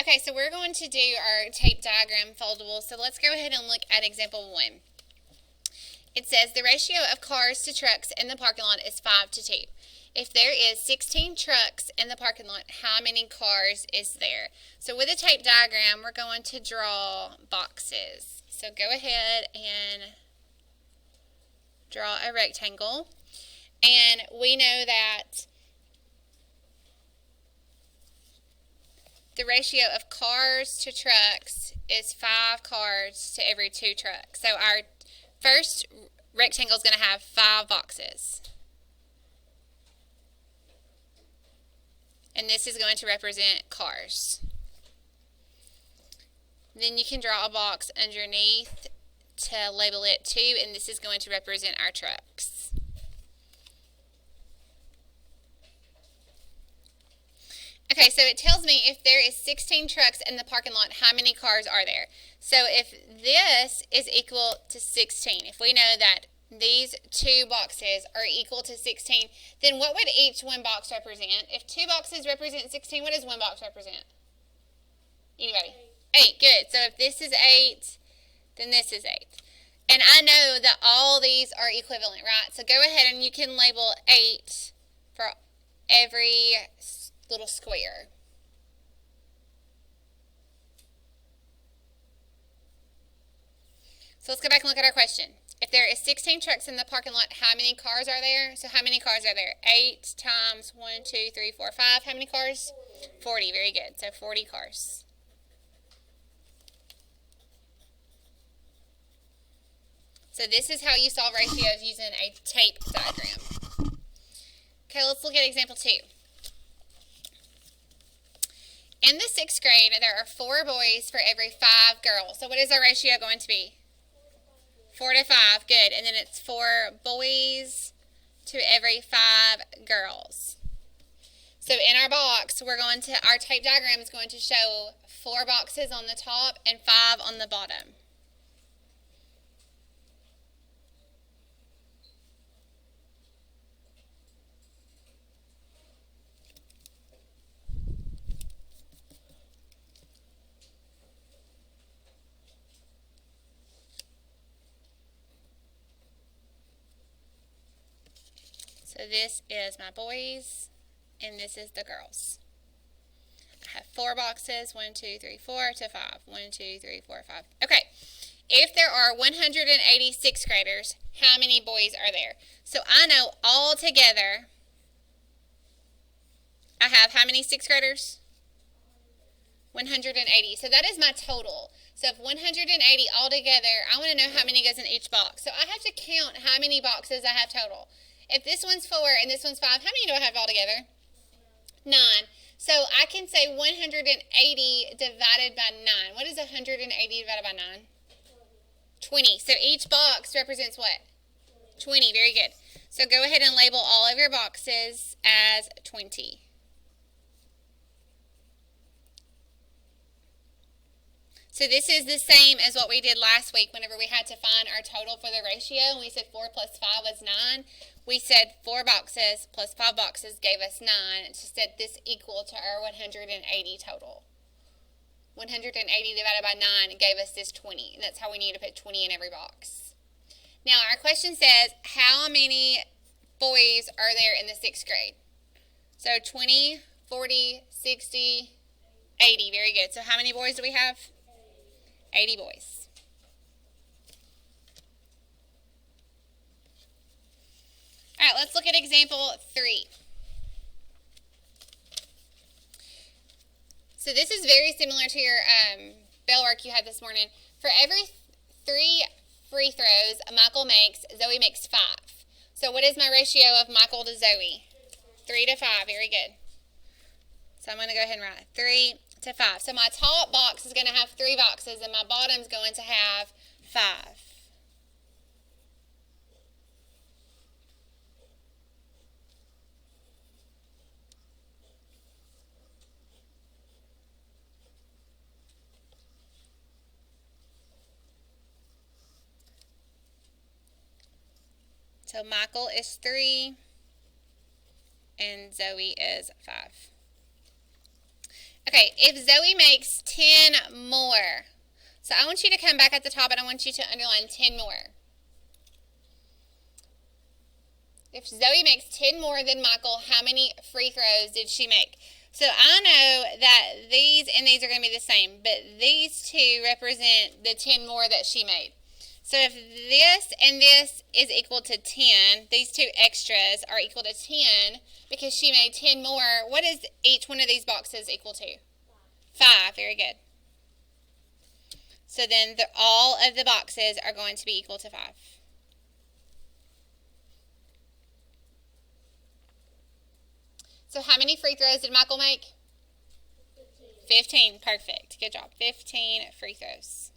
Okay, so we're going to do our tape diagram foldable. So let's go ahead and look at example 1. It says the ratio of cars to trucks in the parking lot is 5 to 2. If there is 16 trucks in the parking lot, how many cars is there? So with a tape diagram, we're going to draw boxes. So go ahead and draw a rectangle. And we know that the ratio of cars to trucks is 5 cars to every 2 trucks. So our first rectangle is going to have 5 boxes. And this is going to represent cars. Then you can draw a box underneath to label it 2, and this is going to represent our trucks. Okay, so it tells me if there is 16 trucks in the parking lot, how many cars are there? So if this is equal to 16, if we know that these 2 boxes are equal to 16, then what would each one box represent? If 2 boxes represent 16, what does one box represent? Anybody? 8, good. So if this is 8, then this is 8. And I know that all these are equivalent, right? So go ahead and you can label 8 for every little square. So let's go back and look at our question. If there is 16 trucks in the parking lot, how many cars are there? So how many cars are there? 8 times 1, 2, 3, 4, 5. How many cars? 40. Very good. So 40 cars. So this is how you solve ratios using a tape diagram. Okay, let's look at example 2. In the 6th grade, there are 4 boys for every 5 girls. So what is our ratio going to be? 4 to 5, good. And then it's 4 boys to every 5 girls. So in our box, our tape diagram is going to show 4 boxes on the top and 5 on the bottom. So this is my boys, and this is the girls. I have 4 boxes, 1, 2, 3, 4 to 5. 1, 2, 3, 4, 5. Okay, if there are 186 graders, how many boys are there? So I know all together, I have how many 6th graders? 180. So that is my total. So if 180 altogether, I want to know how many goes in each box. So I have to count how many boxes I have total. If this one's 4 and this one's 5, how many do I have altogether? 9. So I can say 180 divided by 9. What is 180 divided by 9? 20. So each box represents what? 20. Very good. So go ahead and label all of your boxes as 20. So this is the same as what we did last week whenever we had to find our total for the ratio. And we said 4 plus 5 was 9. We said 4 boxes plus 5 boxes gave us 9 to set this equal to our 180 total. 180 divided by 9 gave us this 20. And that's how we need to put 20 in every box. Now our question says, how many boys are there in the 6th grade? So 20, 40, 60, 80. Very good. So how many boys do we have? 80 boys. All right, let's look at example 3. So this is very similar to your bell work you had this morning. For every 3 free throws Michael makes, Zoe makes 5. So what is my ratio of Michael to Zoe? 3 to 5. Very good. So I'm going to go ahead and write 3 to 5. So my top box is going to have 3 boxes and my bottom is going to have 5. So Michael is 3 and Zoe is 5. Okay, if Zoe makes 10 more, so I want you to come back at the top and I want you to underline 10 more. If Zoe makes 10 more than Michael, how many free throws did she make? So I know that these and these are going to be the same, but these two represent the 10 more that she made. So if this and this is equal to 10, these two extras are equal to 10 because she made 10 more. What is each one of these boxes equal to? 5. Very good. So then all of the boxes are going to be equal to 5. So how many free throws did Michael make? 15. Perfect. Good job. 15 free throws.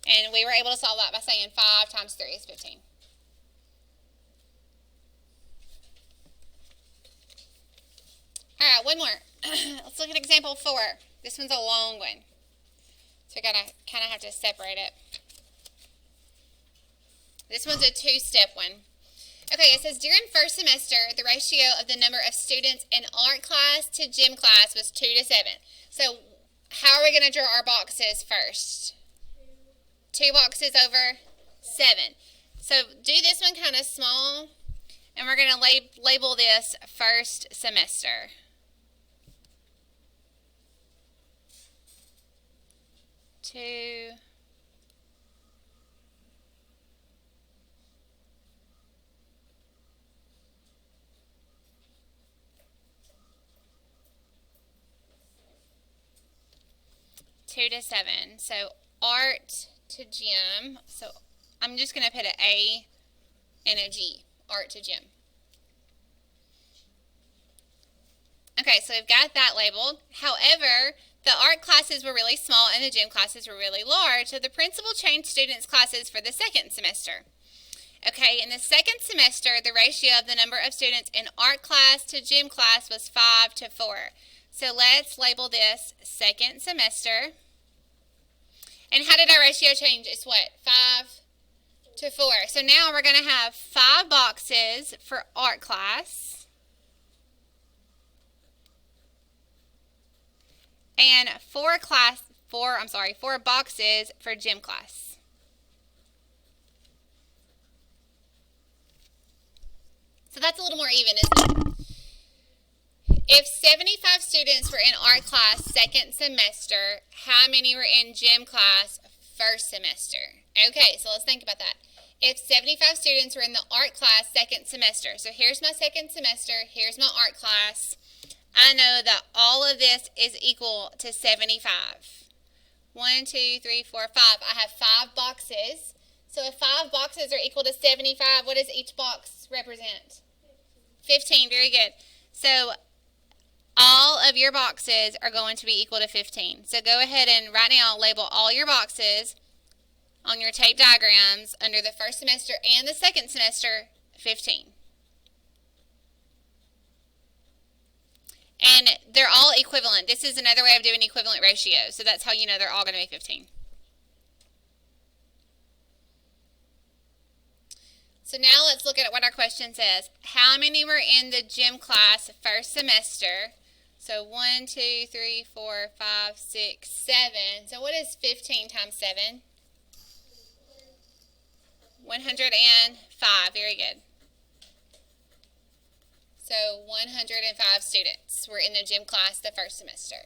And we were able to solve that by saying 5 times 3 is 15. All right, one more. Let's look at example 4. This one's a long one. So we're going to kind of have to separate it. This one's a two-step one. Okay, it says, during first semester, the ratio of the number of students in art class to gym class was 2 to 7. So how are we going to draw our boxes first? 2 boxes over 7. So do this one kind of small, and we're going to label this first semester. Two. Two to 7. So art to gym. So I'm just going to put an A and a G. Art to gym. Okay, so we've got that labeled. However, the art classes were really small and the gym classes were really large, so the principal changed students' classes for the second semester. Okay, in the second semester, the ratio of the number of students in art class to gym class was 5 to 4. So let's label this second semester. And how did our ratio change? It's what? 5 to 4. So now we're going to have 5 boxes for art class and 4 boxes for gym class. So that's a little more even, isn't it? If 75 students were in art class second semester, how many were in gym class first semester? Okay, so let's think about that. If 75 students were in the art class second semester, so here's my second semester, here's my art class, I know that all of this is equal to 75. 1, 2, 3, 4, 5. I have 5 boxes. So if 5 boxes are equal to 75, what does each box represent? 15. Very good. So all of your boxes are going to be equal to 15. So go ahead and right now label all your boxes on your tape diagrams under the first semester and the second semester 15. And they're all equivalent. This is another way of doing equivalent ratios. So that's how you know they're all going to be 15. So now let's look at what our question says. How many were in the gym class first semester? So 1, 2, 3, 4, 5, 6, 7. So what is 15 times 7? 105. Very good. So 105 students were in the gym class the first semester.